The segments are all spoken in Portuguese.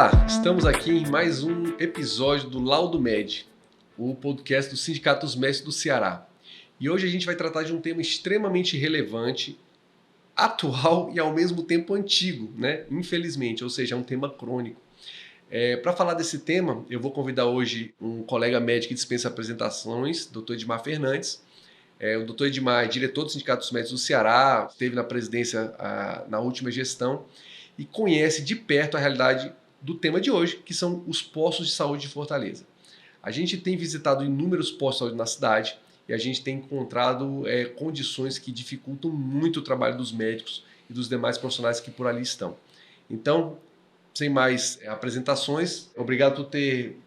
Olá, estamos aqui em mais um episódio do Laudo Med, o podcast do Sindicato dos Médicos do Ceará. E hoje a gente vai tratar de um tema extremamente relevante, atual e ao mesmo tempo antigo, né? Infelizmente, ou seja, é um tema crônico. Para falar desse tema, eu vou convidar hoje um colega médico que dispensa apresentações, Dr. Edmar Fernandes. O Dr. Edmar é diretor do Sindicato dos Médicos do Ceará, esteve na presidência na última gestão e conhece de perto a realidade do tema de hoje, que são os postos de saúde de Fortaleza. A gente tem visitado inúmeros postos de saúde na cidade e a gente tem encontrado condições que dificultam muito o trabalho dos médicos e dos demais profissionais que por ali estão. Então, sem mais apresentações, obrigado por ter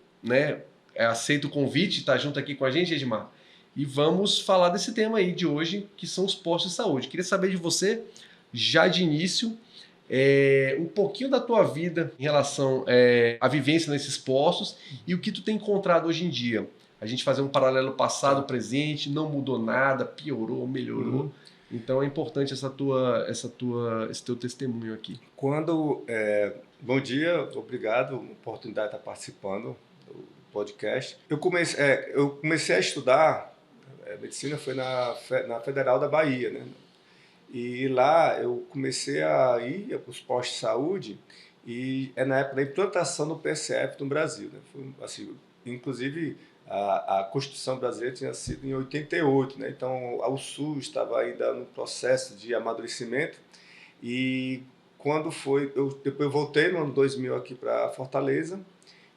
aceito o convite, estar junto aqui com a gente, Edmar. E vamos falar desse tema aí de hoje, que são os postos de saúde. Queria saber de você, já de início, um pouquinho da tua vida em relação à vivência nesses postos e o que tu tem encontrado hoje em dia. A gente fazer um paralelo passado-presente, não mudou nada, piorou, melhorou. Então é importante esse teu testemunho aqui. Bom dia, obrigado pela oportunidade de estar participando do podcast. Eu comecei a estudar medicina foi na Federal da Bahia, né? E lá eu comecei a ir para os postos de saúde e é na época da implantação do PSF no Brasil, né? Foi, assim, inclusive a Constituição brasileira tinha sido em 88, né? Então o SUS estava ainda no processo de amadurecimento e quando foi, depois eu voltei no ano 2000 aqui para Fortaleza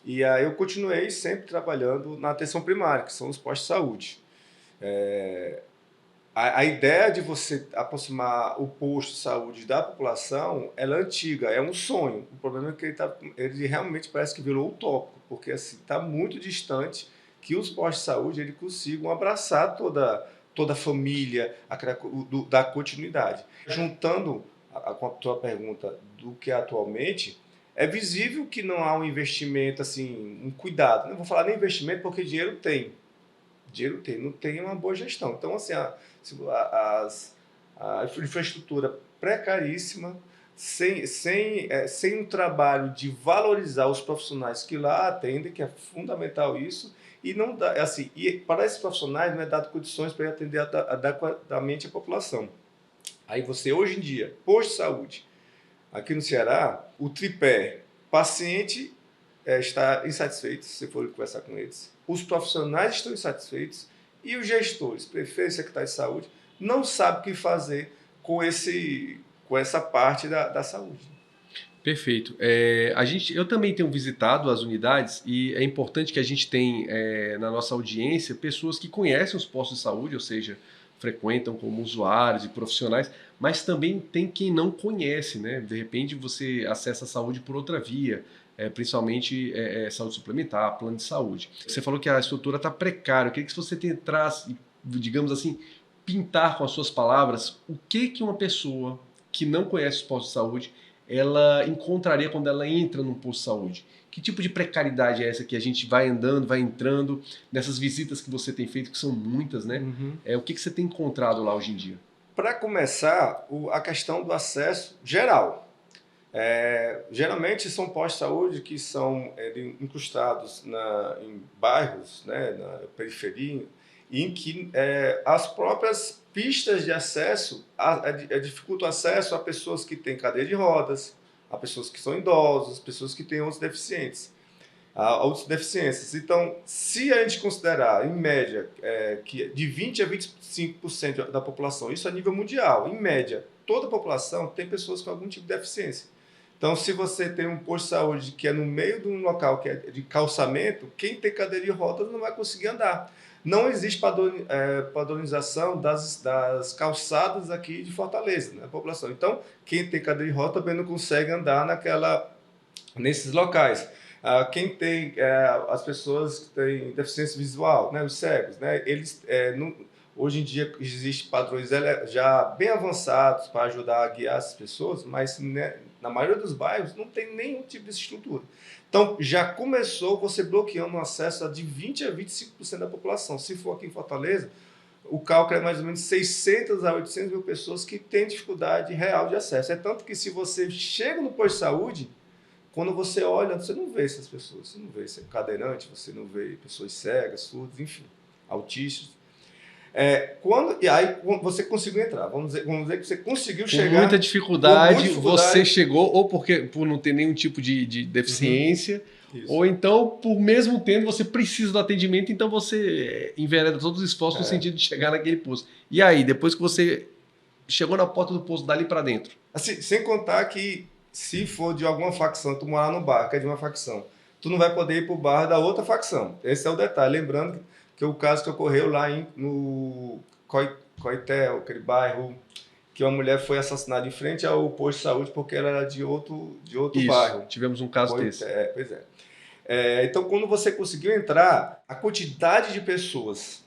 e aí eu continuei sempre trabalhando na atenção primária, que são os postos de saúde. A ideia de você aproximar o posto de saúde da população, ela é antiga, é um sonho. O problema é que ele realmente parece que virou utópico, porque assim, está muito distante que os postos de saúde ele consigam abraçar toda a família, da continuidade. Juntando com a tua pergunta do que é atualmente, é visível que não há um investimento, assim, um cuidado. Não vou falar nem investimento porque dinheiro tem, não tem uma boa gestão. Então, assim, a infraestrutura precaríssima, sem um trabalho de valorizar os profissionais que lá atendem, que é fundamental isso, e não dá, assim, e para esses profissionais não é dado condições para atender adequadamente a população. Aí você, hoje em dia, posto de saúde, aqui no Ceará, o tripé, paciente está insatisfeito, se for conversar com eles, os profissionais estão insatisfeitos e os gestores, prefeito e secretário de saúde, não sabem o que fazer com essa parte da saúde. Perfeito. Eu também tenho visitado as unidades e é importante que a gente tenha na nossa audiência pessoas que conhecem os postos de saúde, ou seja, frequentam como usuários e profissionais, mas também tem quem não conhece, né? De repente você acessa a saúde por outra via, principalmente saúde suplementar, plano de saúde. Você falou que a estrutura está precária. Eu queria que você tentasse, digamos assim, pintar com as suas palavras o que uma pessoa que não conhece os postos de saúde ela encontraria quando ela entra num posto de saúde. Que tipo de precariedade é essa que a gente vai andando, vai entrando, nessas visitas que você tem feito, que são muitas, né? O que você tem encontrado lá hoje em dia? Para começar, a questão do acesso geral. Geralmente são postos de saúde que são incrustados em bairros, né, na periferia, em que as próprias pistas de acesso dificultam o acesso a pessoas que têm cadeira de rodas, a pessoas que são idosos, pessoas que têm outras deficiências. Então, se a gente considerar, em média, que de 20% a 25% da população, isso a nível mundial, em média, toda a população tem pessoas com algum tipo de deficiência. Então, se você tem um posto de saúde que é no meio de um local que é de calçamento, quem tem cadeira de rodas não vai conseguir andar. Não existe padronização das calçadas aqui de Fortaleza, né, população. Então, quem tem cadeira de rodas também não consegue andar nesses locais. Quem tem as pessoas que têm deficiência visual, né, os cegos, né, eles hoje em dia existem padrões já bem avançados para ajudar a guiar essas pessoas, mas né, na maioria dos bairros não tem nenhum tipo de estrutura. Então, já começou você bloqueando o acesso de 20% a 25% da população. Se for aqui em Fortaleza, o cálculo é mais ou menos 600 a 800 mil pessoas que têm dificuldade real de acesso. É tanto que se você chega no posto de saúde, Quando você olha, você não vê essas pessoas, você não vê cadeirante, você não vê pessoas cegas, surdas, enfim, autistas. E aí quando você conseguiu entrar, vamos dizer que você conseguiu chegar. Com muita dificuldade, você chegou, ou por não ter nenhum tipo de deficiência, ou então, por mesmo tendo, você precisa do atendimento, então você envereda todos os esforços no sentido de chegar naquele posto. E aí, depois que você chegou na porta do posto, dali para dentro? Assim, sem contar que, se for de alguma facção, tu morar no bar, que é de uma facção, tu não vai poder ir pro bar da outra facção. Esse é o detalhe. Lembrando que o caso que ocorreu lá no Coité, aquele bairro, que uma mulher foi assassinada em frente ao posto de saúde porque ela era de outro bairro. Tivemos um caso desse. Pois é. Então, quando você conseguiu entrar, a quantidade de pessoas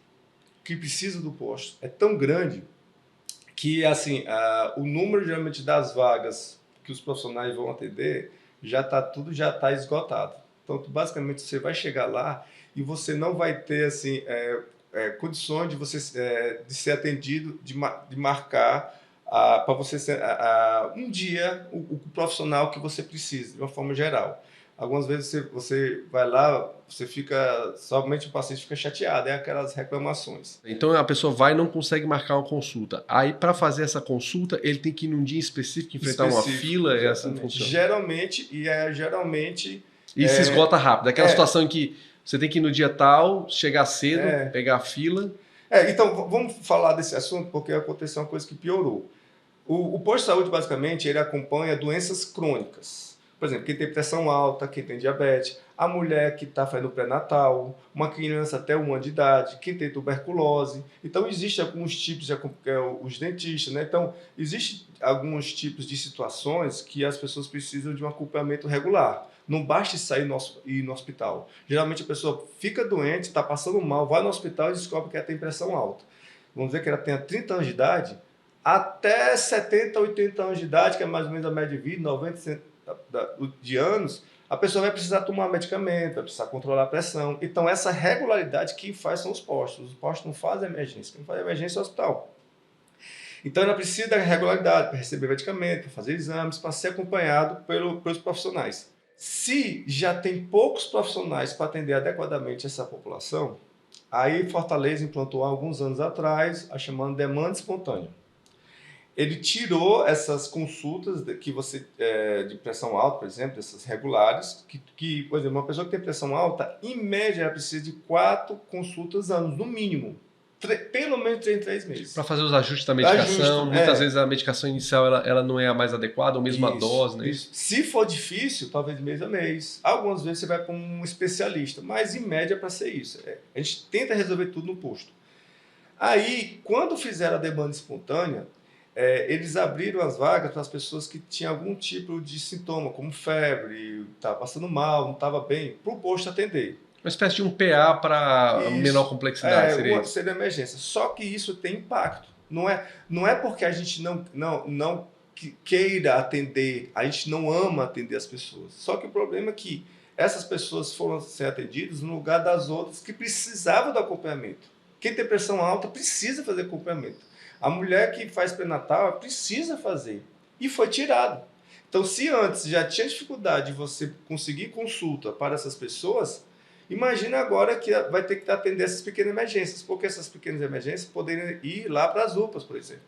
que precisam do posto é tão grande que, assim, o número geralmente das vagas que os profissionais vão atender já está esgotado. Então, basicamente, você vai chegar lá e você não vai ter assim condições de ser atendido, de marcar para você ser um dia o profissional que você precisa, de uma forma geral. Algumas vezes você vai lá, somente o paciente fica chateado, aquelas reclamações. Então a pessoa vai e não consegue marcar uma consulta. Aí, para fazer essa consulta, ele tem que ir num dia específico, enfrentar uma fila, é assim que funciona. Geralmente. E se esgota rápido. Aquela situação em que você tem que ir no dia tal, chegar cedo, pegar a fila. Então, vamos falar desse assunto, porque aconteceu uma coisa que piorou. O posto de saúde, basicamente, ele acompanha doenças crônicas. Por exemplo, quem tem pressão alta, quem tem diabetes, a mulher que está fazendo pré-natal, uma criança até 1 ano de idade, quem tem tuberculose. Então, existem alguns tipos, os dentistas, né? Então, existem alguns tipos de situações que as pessoas precisam de um acompanhamento regular. Não basta ir no hospital. Geralmente a pessoa fica doente, está passando mal, vai no hospital e descobre que ela tem pressão alta. Vamos dizer que ela tenha 30 anos de idade, até 70, 80 anos de idade, que é mais ou menos a média de vida, 90% de anos, a pessoa vai precisar tomar medicamento, vai precisar controlar a pressão. Então, essa regularidade quem faz são os postos. Os postos não fazem emergência. Quem faz emergência é o hospital. Então, ela precisa da regularidade para receber medicamento, para fazer exames, para ser acompanhado pelos profissionais. Se já tem poucos profissionais para atender adequadamente essa população, aí Fortaleza implantou há alguns anos atrás a chamada demanda espontânea. Ele tirou essas consultas de pressão alta, por exemplo, essas regulares, que, por exemplo, uma pessoa que tem pressão alta, em média, ela precisa de 4 consultas anos, no mínimo. Pelo menos 3 meses. Para fazer os ajustes da medicação. Muitas vezes a medicação inicial ela não é a mais adequada, ou mesmo a dose, né? Isso. Se for difícil, talvez mês a mês. Algumas vezes você vai para um especialista, mas em média é para ser isso. A gente tenta resolver tudo no posto. Aí, quando fizeram a demanda espontânea, eles abriram as vagas para as pessoas que tinham algum tipo de sintoma, como febre, estava passando mal, não estava bem, para o posto atender. Uma espécie de um PA para menor complexidade, seria emergência. Só que isso tem impacto. Não é porque a gente não queira atender, a gente não ama atender as pessoas. Só que o problema é que essas pessoas foram ser atendidas no lugar das outras que precisavam do acompanhamento. Quem tem pressão alta precisa fazer acompanhamento. A mulher que faz pré-natal precisa fazer. E foi tirado. Então, se antes já tinha dificuldade de você conseguir consulta para essas pessoas, imagina agora que vai ter que atender essas pequenas emergências, porque essas pequenas emergências poderiam ir lá para as UPAs, por exemplo.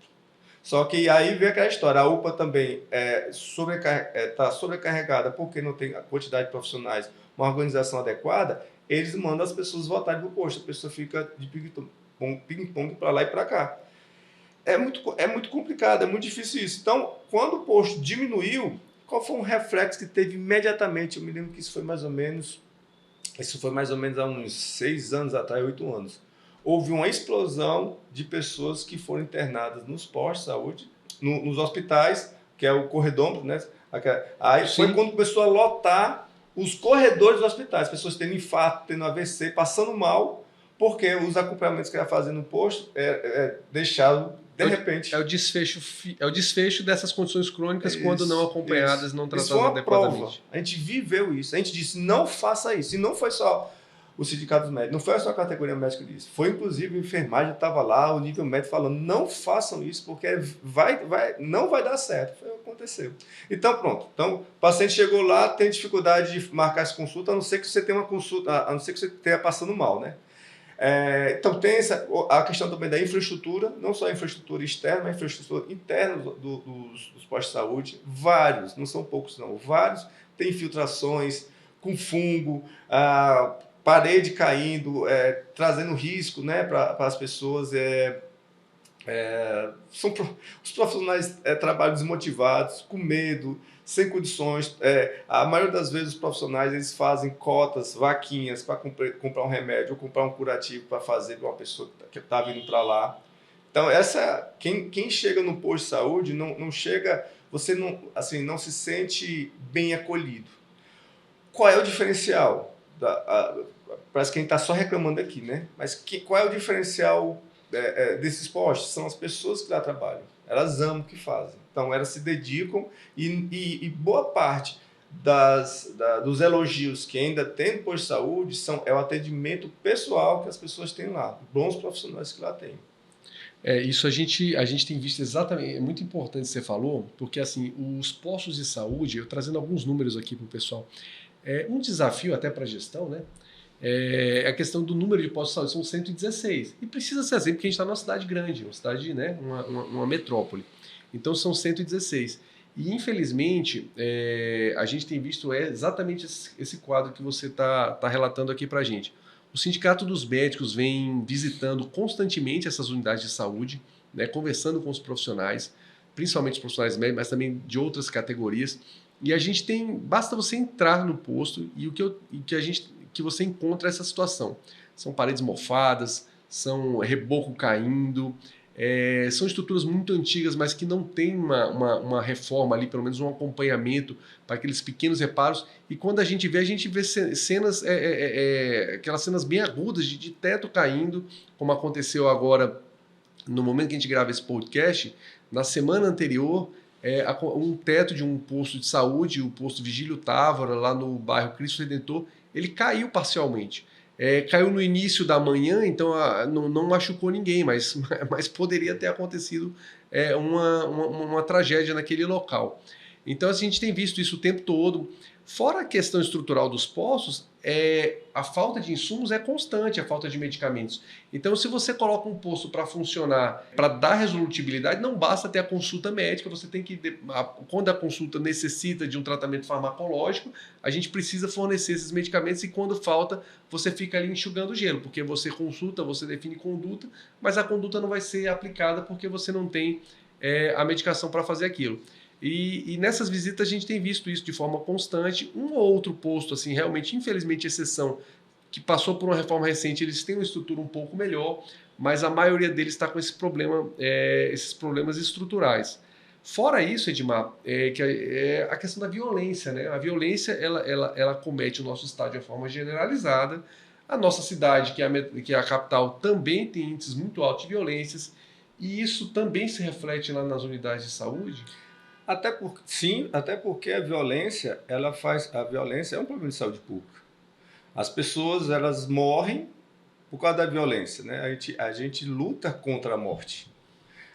Só que aí vem aquela história, a UPA também está sobrecarregada porque não tem a quantidade de profissionais, uma organização adequada, eles mandam as pessoas voltarem para o posto, a pessoa fica de ping-pong para lá e para cá. É muito complicado, é muito difícil isso. Então, quando o posto diminuiu, qual foi um reflexo que teve imediatamente? Eu me lembro que isso foi mais ou menos há uns 6 anos atrás, 8 anos. Houve uma explosão de pessoas que foram internadas nos postos de saúde, nos hospitais, que é o corredor, né? Aí foi quando começou a lotar os corredores dos hospitais, pessoas tendo infarto, tendo AVC, passando mal, porque os acompanhamentos que ela fazia no posto deixaram, de repente... É o desfecho dessas condições crônicas quando não acompanhadas, não tratadas adequadamente. Prova. A gente viveu isso. A gente disse, não faça isso. E não foi só o sindicato dos médicos, não foi só a categoria médica que disse. Foi, inclusive, a enfermagem estava lá, o nível médico falando, não façam isso, porque não vai dar certo. Foi aconteceu. Então, pronto. Então, o paciente chegou lá, tem dificuldade de marcar essa consulta, a não ser que você tenha uma consulta, a não ser que você esteja passando mal, né? Então, tem a questão também da infraestrutura, não só a infraestrutura externa, mas a infraestrutura interna dos postos de saúde. Vários, não são poucos não, vários têm infiltrações com fungo, parede caindo, trazendo risco, né, para as pessoas. Os profissionais trabalham desmotivados, com medo, sem condições. A maioria das vezes os profissionais eles fazem cotas, vaquinhas para comprar um remédio ou comprar um curativo para fazer para uma pessoa que está vindo para lá. Então, quem chega no posto de saúde não chega, você não se sente bem acolhido. Qual é o diferencial? Parece que a gente está só reclamando aqui, né? Mas qual é o diferencial desses postos? São as pessoas que lá trabalham. Elas amam o que fazem. Então, elas se dedicam e boa parte dos elogios que ainda tem no posto de saúde é o atendimento pessoal que as pessoas têm lá, bons profissionais que lá têm. Isso a gente tem visto exatamente, é muito importante você falou, porque assim, os postos de saúde, eu trazendo alguns números aqui para o pessoal, um desafio até para a gestão, né? A questão do número de postos de saúde, são 116. E precisa ser assim, porque a gente está numa cidade grande, uma cidade, né, uma metrópole. Então são 116. E infelizmente, a gente tem visto exatamente esse quadro que você está relatando aqui para a gente. O Sindicato dos Médicos vem visitando constantemente essas unidades de saúde, né, conversando com os profissionais, principalmente os profissionais médicos, mas também de outras categorias. E a gente basta você entrar no posto e que você encontra essa situação. São paredes mofadas, são reboco caindo, são estruturas muito antigas, mas que não tem uma reforma ali, pelo menos um acompanhamento para aqueles pequenos reparos. E quando a gente vê cenas, aquelas cenas bem agudas de teto caindo, como aconteceu agora no momento que a gente grava esse podcast. Na semana anterior, um teto de um posto de saúde, o posto Vigílio Távora, lá no bairro Cristo Redentor, ele caiu parcialmente. Caiu no início da manhã, então não machucou ninguém, mas poderia ter acontecido uma tragédia naquele local. Então assim, a gente tem visto isso o tempo todo. Fora a questão estrutural dos postos, a falta de insumos é constante, a falta de medicamentos. Então, se você coloca um posto para funcionar, para dar resolutibilidade, não basta ter a consulta médica, você tem que, quando a consulta necessita de um tratamento farmacológico, a gente precisa fornecer esses medicamentos e quando falta, você fica ali enxugando o gelo, porque você consulta, você define conduta, mas a conduta não vai ser aplicada porque você não tem a medicação para fazer aquilo. E nessas visitas a gente tem visto isso de forma constante. Um ou outro posto, assim, realmente, infelizmente, exceção, que passou por uma reforma recente, eles têm uma estrutura um pouco melhor, mas a maioria deles está com esses problemas estruturais. Fora isso, Edmar, a questão da violência, né? A violência, ela comete o nosso estado de uma forma generalizada. A nossa cidade, que é a capital, também tem índices muito altos de violências, e isso também se reflete lá nas unidades de saúde. Até porque a violência é um problema de saúde pública. As pessoas elas morrem por causa da violência, né? A gente luta contra a morte.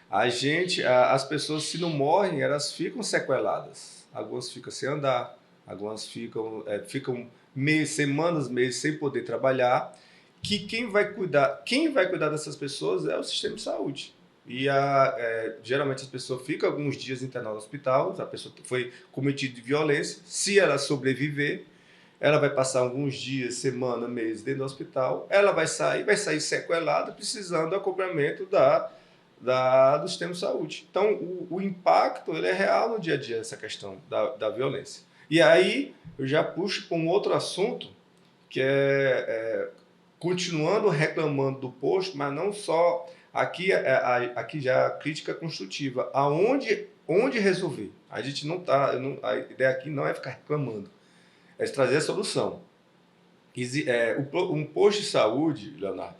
As pessoas se não morrem, elas ficam sequeladas. Algumas ficam sem andar, algumas ficam semanas, meses sem poder trabalhar. Quem vai cuidar dessas pessoas é o sistema de saúde. E geralmente as pessoas ficam alguns dias internadas no hospital, a pessoa foi cometida de violência. Se ela sobreviver, ela vai passar alguns dias, semana, mês dentro do hospital, ela vai sair sequelada, precisando do acompanhamento do sistema de saúde. Então, o impacto ele é real no dia a dia, essa questão da violência. E aí, eu já puxo para um outro assunto, que continuando reclamando do posto, mas não só... Aqui já a crítica construtiva. Onde resolver? A gente não tá. A ideia aqui não é ficar reclamando, é trazer a solução. Um posto de saúde, Leonardo,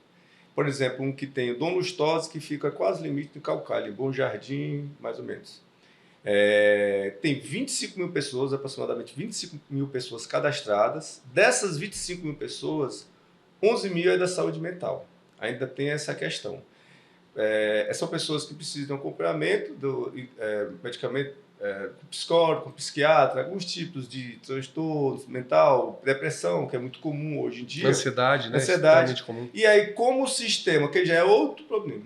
por exemplo, um que tem o Dom Lustosa, que fica quase limite do Calcaia, em Bom Jardim, mais ou menos. Tem 25 mil pessoas, aproximadamente 25 mil pessoas cadastradas. Dessas 25 mil pessoas, 11 mil é da saúde mental. Ainda tem essa questão. são pessoas que precisam de um acompanhamento do medicamento com psicólogo, com psiquiatra, alguns tipos de transtornos mental, depressão, que é muito comum hoje em dia. Ansiedade, né? Ansiedade. Extremamente comum. E aí, como o sistema, que já é outro problema.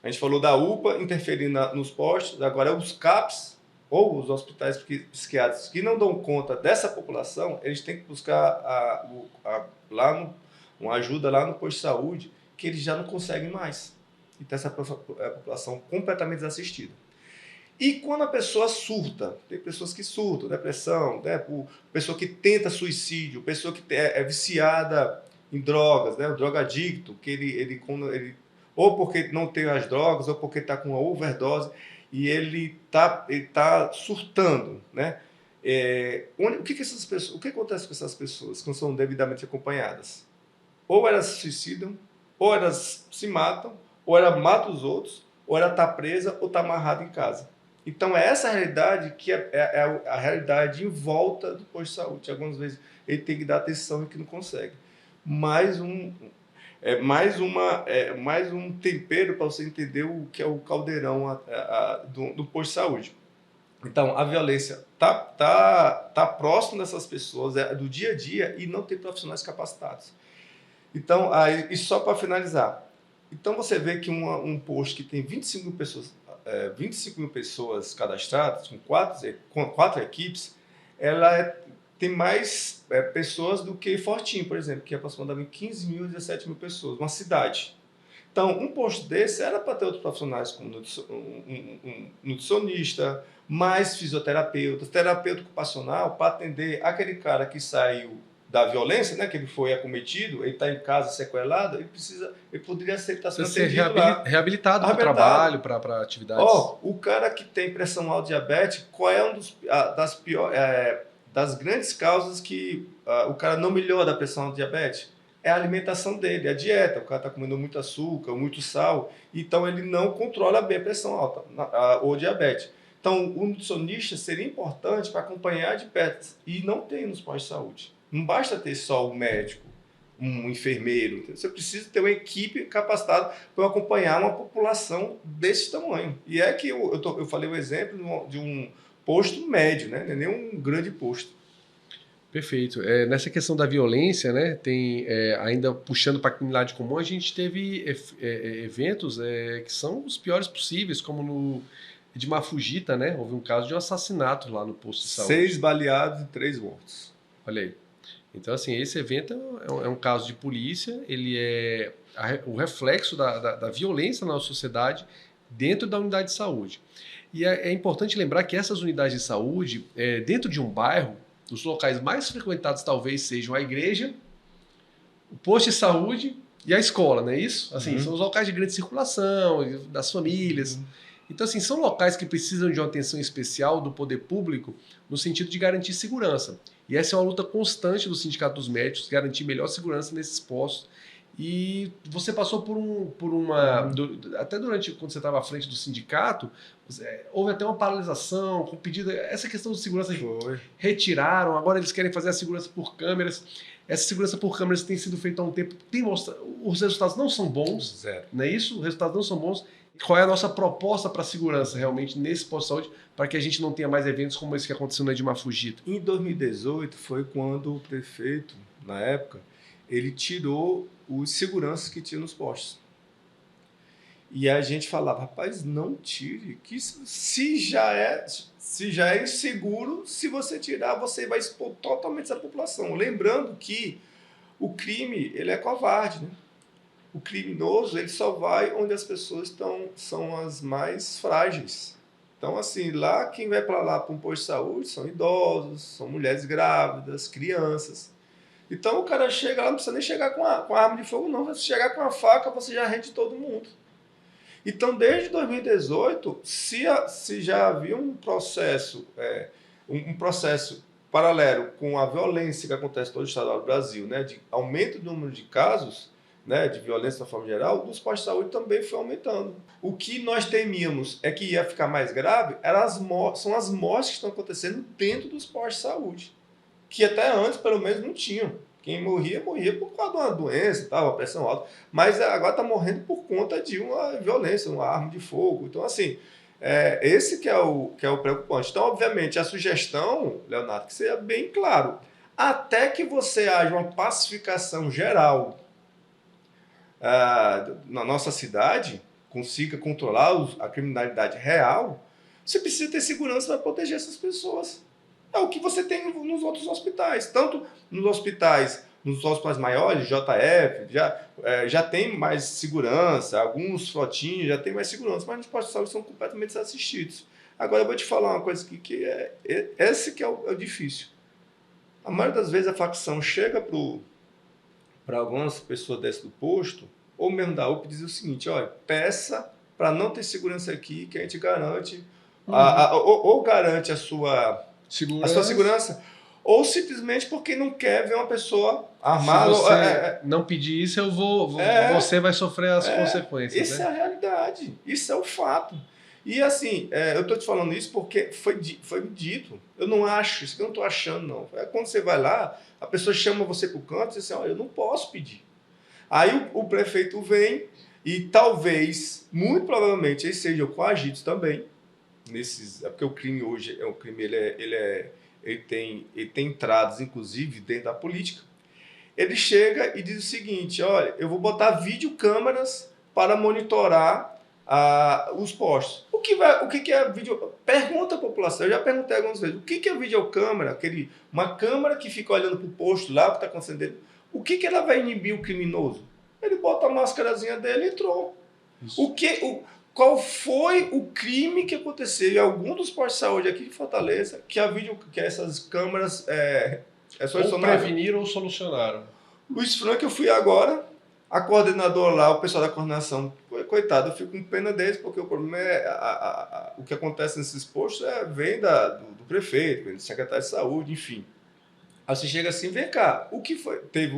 A gente falou da UPA interferindo nos postos, agora os CAPs, ou os hospitais psiquiátricos, que não dão conta dessa população, eles têm que buscar uma ajuda lá no posto de saúde, que eles já não conseguem mais. Então, essa população completamente desassistida. E quando a pessoa surta, tem pessoas que surtam, depressão, né? Pessoa que tenta suicídio, pessoa que é viciada em drogas, né? O drogadicto, que ele ou porque não tem as drogas, ou porque está com uma overdose, e ele tá surtando, né? O que acontece com essas pessoas que não são devidamente acompanhadas? Ou elas se suicidam, ou elas se matam, ou ela mata os outros, ou ela está presa ou está amarrada em casa. Então, é essa realidade que é a realidade em volta do posto de saúde. Algumas vezes ele tem que dar atenção e que não consegue. Mais um tempero para você entender o que é o caldeirão do posto de saúde. Então, a violência tá próximo dessas pessoas, do dia a dia, e não tem profissionais capacitados. Então, e só para finalizar, então você vê que um posto que tem 25 mil pessoas cadastradas, com quatro equipes, ela tem mais pessoas do que Fortim, por exemplo, que é aproximadamente 15 mil, 17 mil pessoas, uma cidade. Então, um posto desse era para ter outros profissionais, como um nutricionista, mais fisioterapeuta, terapeuta ocupacional, para atender aquele cara que saiu da violência, né, que ele foi acometido, ele está em casa sequelado, ele poderia estar sendo atendido reabilitado para o trabalho, para atividades. O cara que tem pressão alta, diabetes, qual é das grandes causas que o cara não melhora da pressão alta, diabetes? É a alimentação dele, a dieta. O cara está comendo muito açúcar, muito sal, então ele não controla bem a pressão alta ou diabetes. Então, o nutricionista seria importante para acompanhar de perto, e não tem nos postos de saúde. Não basta ter só um médico, um enfermeiro. Você precisa ter uma equipe capacitada para acompanhar uma população desse tamanho. E é que eu falei o exemplo de um posto médio, né? Não é nem um grande posto. Perfeito. Nessa questão da violência, né, tem, ainda puxando para a criminalidade comum, a gente teve eventos que são os piores possíveis, como no Edmar Fujita, né? Houve um caso de um assassinato lá no posto de saúde. 6 baleados e 3 mortos. Olha aí. Então, assim, esse evento é um caso de polícia, ele é o reflexo da violência na nossa sociedade dentro da unidade de saúde. E é importante lembrar que essas unidades de saúde, dentro de um bairro, os locais mais frequentados talvez sejam a igreja, o posto de saúde e a escola, não é isso? Assim, são os locais de grande circulação, das famílias. Então, assim, são locais que precisam de uma atenção especial do poder público no sentido de garantir segurança. E essa é uma luta constante do Sindicato dos Médicos, garantir melhor segurança nesses postos. E você passou até durante, quando você estava à frente do sindicato, houve até uma paralisação com pedido, essa questão de segurança retiraram, agora eles querem fazer a segurança por câmeras. Essa segurança por câmeras tem sido feita há um tempo, os resultados não são bons, Zero. Não é isso? Os resultados não são bons. Qual é a nossa proposta para a segurança realmente nesse posto de saúde, para que a gente não tenha mais eventos como esse que aconteceu no Edmar Fujita? Em 2018 foi quando o prefeito, na época, ele tirou os seguranças que tinha nos postos. E a gente falava, rapaz, não tire, que se já é inseguro, se você tirar, você vai expor totalmente essa população. Lembrando que o crime, ele é covarde, né? O criminoso, ele só vai onde as pessoas são as mais frágeis. Então, assim, lá quem vai para lá para um posto de saúde são idosos, são mulheres grávidas, crianças. Então, o cara chega lá, não precisa nem chegar com a arma de fogo, não. Se chegar com a faca, você já rende todo mundo. Então, desde 2018, se já havia um processo paralelo com a violência que acontece em todo o estado do Brasil, né, de aumento do número de casos, né, de violência de forma geral, dos postos de saúde também foi aumentando. O que nós temíamos é que ia ficar mais grave, são as mortes que estão acontecendo dentro dos postos de saúde, que até antes, pelo menos, não tinham. Quem morria por causa de uma doença, tal, uma pressão alta. Mas agora está morrendo por conta de uma violência, uma arma de fogo. Então, assim, esse que é o preocupante. Então, obviamente, a sugestão, Leonardo, que seja bem claro. Até que você haja uma pacificação geral na nossa cidade, consiga controlar a criminalidade real, você precisa ter segurança para proteger essas pessoas. É o que você tem nos outros hospitais. Tanto nos hospitais maiores, JF, já tem mais segurança, alguns flotinhos já tem mais segurança, mas nos postos de saúde são completamente desassistidos. Agora eu vou te falar uma coisa que esse que é o difícil. A maioria das vezes a facção chega para algumas pessoas desse do posto, ou mesmo da UPA, diz o seguinte: olha, peça para não ter segurança aqui, que a gente garante, ou garante a sua segurança, ou simplesmente porque não quer ver uma pessoa armada. Se você não pedir isso, você vai sofrer as consequências. Isso é a realidade, isso é o fato. E assim, eu estou te falando isso porque foi dito. Eu não acho, isso que eu não estou achando, não. Quando você vai lá, a pessoa chama você para o canto e diz assim: eu não posso pedir. Aí o prefeito vem e talvez, muito provavelmente, eles sejam coagidos também. Porque o crime hoje é um crime, ele tem entradas, inclusive, dentro da política. Ele chega e diz o seguinte: olha, eu vou botar videocâmeras para monitorar os postos. O que é vídeo? Pergunta à população. Eu já perguntei algumas vezes: o que é videocâmera? Uma câmera que fica olhando para o posto lá, o que está acontecendo dentro. O que ela vai inibir o criminoso? Ele bota a máscarazinha dele e entrou. Qual foi o crime que aconteceu em algum dos postos de saúde aqui de Fortaleza que essas câmeras ou preveniram ou solucionaram? Luiz Franco, eu fui agora, a coordenadora lá, o pessoal da coordenação, coitado, eu fico com pena deles, porque o problema o que acontece nesses postos vem do prefeito, vem do secretário de saúde, enfim. Aí você chega assim: vem cá, o que foi? Teve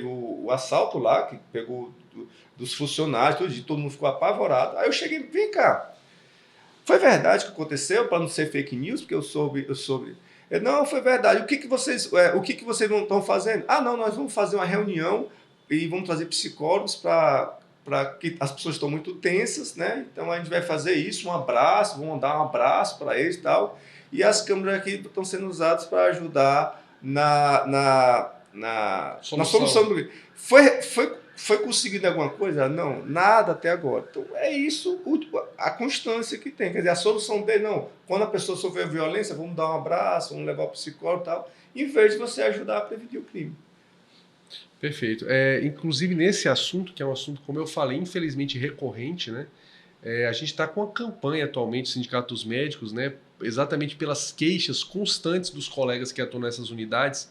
o assalto lá, que pegou dos funcionários, todo mundo ficou apavorado. Aí eu cheguei: vem cá, foi verdade que aconteceu, para não ser fake news, porque eu soube. Não, foi verdade. O que vocês estão fazendo? Não, nós vamos fazer uma reunião e vamos trazer psicólogos para que as pessoas estão muito tensas, né? Então a gente vai fazer isso, vamos dar um abraço para eles e tal. E as câmeras aqui estão sendo usadas para ajudar na solução do crime. Foi conseguido alguma coisa? Não, nada até agora. Então é isso a constância que tem. Quer dizer, a solução dele, não. Quando a pessoa sofreu violência, vamos dar um abraço, vamos levar o psicólogo e tal, em vez de você ajudar a prevenir o crime. Perfeito. Inclusive nesse assunto, que é um assunto, como eu falei, infelizmente recorrente, né? A gente está com a campanha atualmente, o Sindicato dos Médicos, né? Exatamente pelas queixas constantes dos colegas que atuam nessas unidades,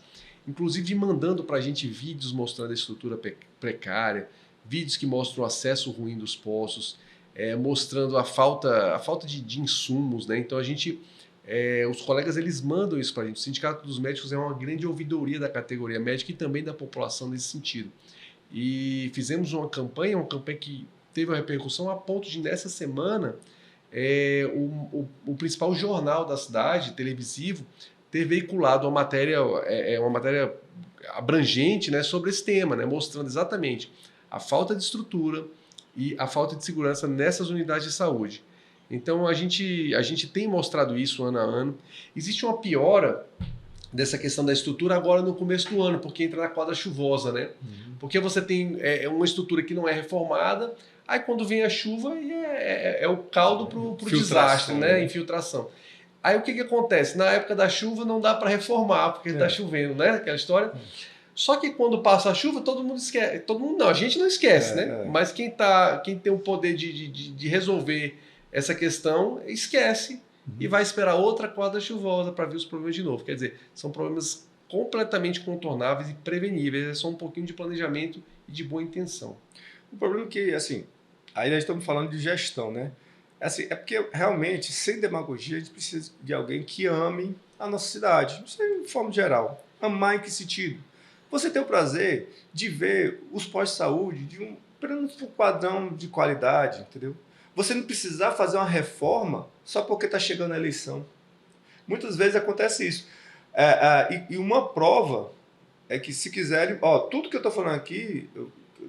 inclusive mandando para a gente vídeos mostrando a estrutura precária, vídeos que mostram o acesso ruim dos postos, mostrando a falta de insumos, né? Então os colegas eles mandam isso para a gente. O Sindicato dos Médicos é uma grande ouvidoria da categoria médica e também da população nesse sentido. E fizemos uma campanha que teve uma repercussão a ponto de, nessa semana, o principal jornal da cidade, televisivo, ter veiculado uma matéria abrangente, né, sobre esse tema, né, mostrando exatamente a falta de estrutura e a falta de segurança nessas unidades de saúde. Então a gente tem mostrado isso ano a ano. Existe uma piora dessa questão da estrutura agora no começo do ano, porque entra na quadra chuvosa, né? Uhum. Porque você tem uma estrutura que não é reformada, aí quando vem a chuva é o caldo para o desastre, né? Infiltração. Aí o que acontece? Na época da chuva não dá para reformar, porque está chovendo, né? Aquela história. Só que quando passa a chuva, todo mundo esquece. A gente não esquece, né? Mas quem tem o poder de resolver essa questão, esquece e vai esperar outra quadra chuvosa para ver os problemas de novo. Quer dizer, são problemas completamente contornáveis e preveníveis. É só um pouquinho de planejamento e de boa intenção. O problema é que, assim, aí nós estamos falando de gestão, né? Assim, é porque, realmente, sem demagogia, a gente precisa de alguém que ame a nossa cidade. Isso é de forma geral. Amar em que sentido? Você tem o prazer de ver os postos de saúde de um padrão de qualidade, entendeu? Você não precisar fazer uma reforma só porque está chegando a eleição. Muitas vezes acontece isso. E uma prova é que se quiserem, tudo que eu estou falando aqui,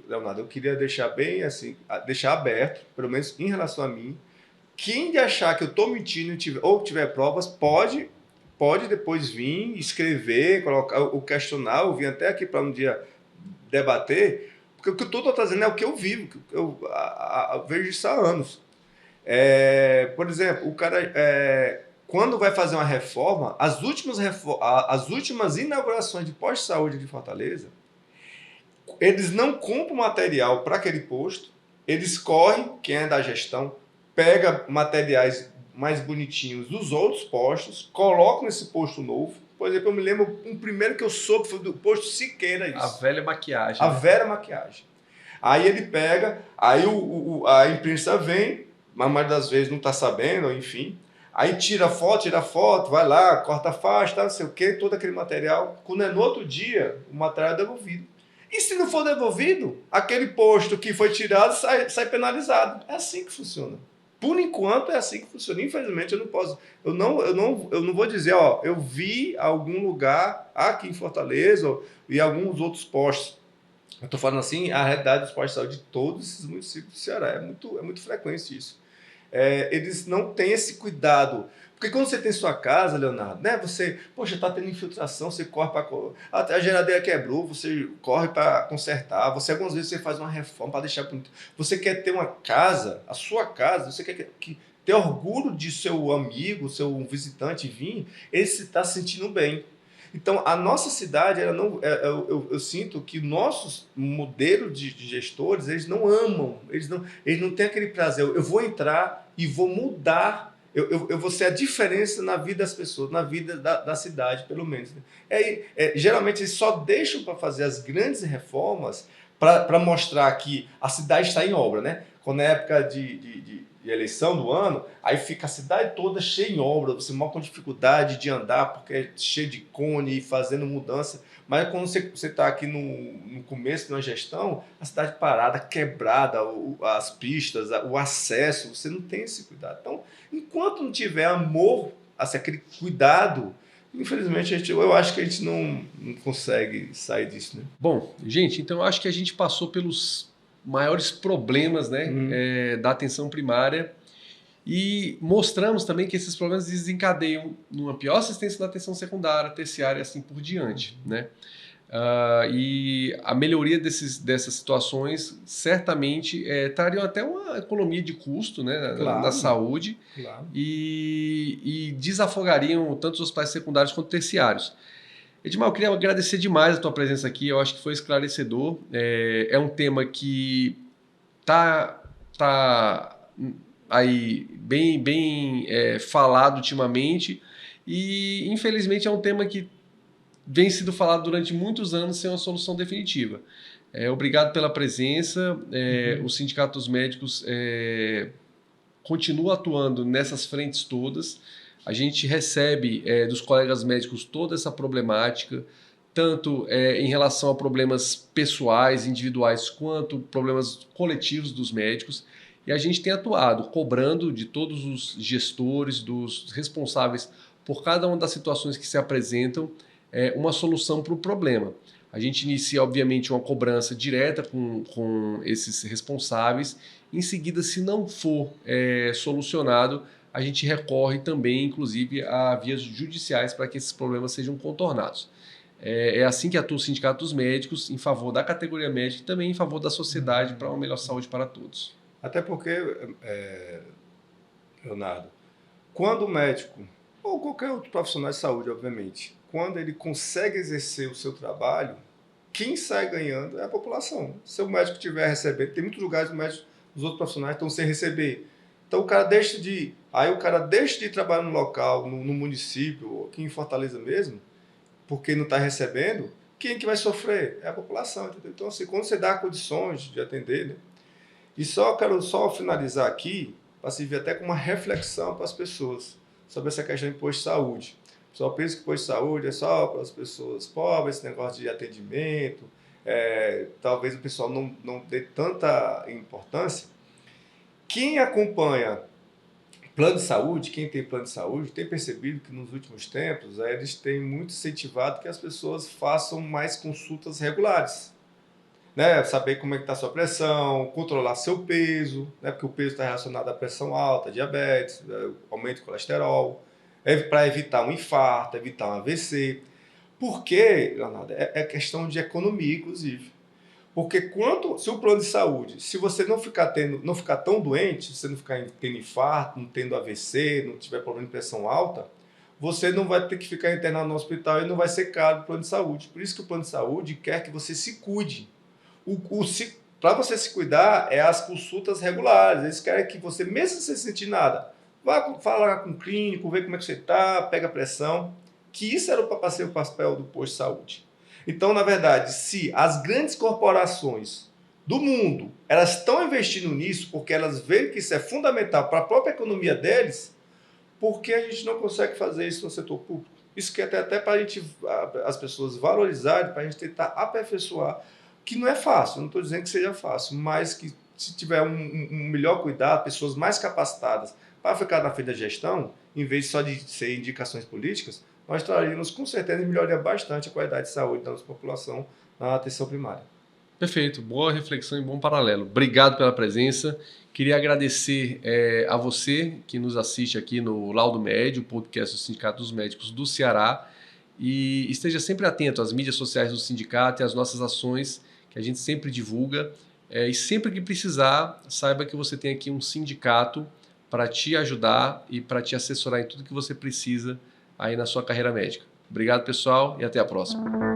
Leonardo, eu queria deixar bem assim, deixar aberto, pelo menos em relação a mim. Quem de achar que eu estou mentindo ou tiver provas, pode depois vir, escrever, colocar o questionar, ou vir até aqui para um dia debater, porque o que eu estou trazendo é o que eu vivo, que eu vejo isso há anos. Por exemplo, o cara, quando vai fazer uma reforma, as últimas inaugurações de posto-saúde de Fortaleza, eles não compram material para aquele posto, eles correm, quem é da gestão, pega materiais mais bonitinhos dos outros postos, colocam nesse posto novo. Por exemplo, eu me lembro, um primeiro que eu soube foi do posto Siqueira. Isso. A velha maquiagem. A velha maquiagem. Aí ele pega, aí a imprensa vem, mas a maioria das vezes não está sabendo, enfim. Aí tira foto, vai lá, corta a faixa, não sei o quê, todo aquele material. Quando é no outro dia, o material é devolvido. E se não for devolvido, aquele posto que foi tirado sai penalizado. É assim que funciona. Por enquanto é assim que funciona. Infelizmente eu não posso, eu não vou dizer, eu vi algum lugar aqui em Fortaleza e alguns outros postos. Eu estou falando assim, a realidade dos postos de saúde de todos esses municípios do Ceará. É muito frequente isso. Eles não têm esse cuidado. Porque quando você tem sua casa, Leonardo, né? Você, poxa, está tendo infiltração, você corre para... A geladeira quebrou, você corre para consertar. Algumas vezes você faz uma reforma para deixar bonito. Você quer ter uma casa, a sua casa, você quer ter orgulho de seu amigo, seu visitante vir, ele se está sentindo bem. Então, a nossa cidade, eu sinto que nossos modelos de gestores, eles não amam, eles não têm aquele prazer. Eu vou entrar e vou mudar, eu vou ser a diferença na vida das pessoas, na vida da cidade, pelo menos. Né? Geralmente, eles só deixam para fazer as grandes reformas para mostrar que a cidade está em obra. Né? Quando é época de eleição do ano, aí fica a cidade toda cheia em obra, você mal com dificuldade de andar, porque é cheio de cone, fazendo mudança. Mas quando você está aqui no começo de uma gestão, a cidade parada, quebrada, as pistas, o acesso, você não tem esse cuidado. Então, enquanto não tiver amor, assim, aquele cuidado, infelizmente, eu acho que a gente não consegue sair disso. Né? Bom, gente, então eu acho que a gente passou pelos maiores problemas, né, da atenção primária e mostramos também que esses problemas desencadeiam numa pior assistência da atenção secundária, terciária e assim por diante, né? E a melhoria dessas situações certamente trariam até uma economia de custo, né, na saúde, claro. E desafogariam tanto os hospitais secundários quanto terciários. Edmar, eu queria agradecer demais a tua presença aqui, eu acho que foi esclarecedor. É um tema que tá aí bem falado ultimamente e, infelizmente, é um tema que vem sendo falado durante muitos anos sem uma solução definitiva. Obrigado pela presença. O Sindicato dos Médicos continua atuando nessas frentes todas. A gente recebe dos colegas médicos toda essa problemática, tanto em relação a problemas pessoais, individuais, quanto problemas coletivos dos médicos. E a gente tem atuado, cobrando de todos os gestores, dos responsáveis por cada uma das situações que se apresentam, uma solução para o problema. A gente inicia, obviamente, uma cobrança direta com esses responsáveis. Em seguida, se não for solucionado, a gente recorre também, inclusive, a vias judiciais para que esses problemas sejam contornados. É assim que atua o Sindicato dos Médicos, em favor da categoria médica e também em favor da sociedade para uma melhor saúde para todos. Até porque, Leonardo, quando o médico, ou qualquer outro profissional de saúde, obviamente, quando ele consegue exercer o seu trabalho, quem sai ganhando é a população. Se o médico estiver recebendo, tem muitos lugares os outros profissionais estão sem receber. Então o cara deixa de trabalhar no local, no município, aqui em Fortaleza mesmo, porque não está recebendo. Quem que vai sofrer? É a população, entendeu? Então, assim, quando você dá condições de atender, né? E quero finalizar aqui, para servir até como uma reflexão para as pessoas sobre essa questão de posto de saúde. O pessoal pensa que posto de saúde é só para as pessoas pobres, esse negócio de atendimento, talvez o pessoal não dê tanta importância. Quem acompanha Plano de saúde, quem tem plano de saúde tem percebido que nos últimos tempos eles têm muito incentivado que as pessoas façam mais consultas regulares, né? Saber como é que está a sua pressão, controlar seu peso, né? Porque o peso está relacionado à pressão alta, diabetes, aumento de colesterol, para evitar um infarto, evitar um AVC. Por quê, Leonardo? É questão de economia, inclusive. Porque se o plano de saúde, se você não ficar tão doente, se você não ficar tendo infarto, não tendo AVC, não tiver problema de pressão alta, você não vai ter que ficar internado no hospital e não vai ser caro o plano de saúde. Por isso que o plano de saúde quer que você se cuide. Para você se cuidar, é as consultas regulares. Eles querem que você, mesmo sem sentir nada, vá falar com o clínico, ver como é que você está, pega a pressão. Que isso era para ser o papel do posto de saúde. Então, na verdade, se as grandes corporações do mundo elas estão investindo nisso porque elas veem que isso é fundamental para a própria economia deles, por que a gente não consegue fazer isso no setor público? Isso que até para as pessoas valorizarem, para a gente tentar aperfeiçoar, que não é fácil, não estou dizendo que seja fácil, mas que se tiver um melhor cuidado, pessoas mais capacitadas para ficar na frente da gestão, em vez só de ser indicações políticas, nós traríamos com certeza e melhoraria bastante a qualidade de saúde da nossa população na atenção primária. Perfeito, boa reflexão e bom paralelo. Obrigado pela presença. Queria agradecer a você que nos assiste aqui no Laudo Médio, o podcast do Sindicato dos Médicos do Ceará, e esteja sempre atento às mídias sociais do sindicato e às nossas ações que a gente sempre divulga. E sempre que precisar, saiba que você tem aqui um sindicato para te ajudar e para te assessorar em tudo que você precisa aí na sua carreira médica. Obrigado, pessoal, e até a próxima.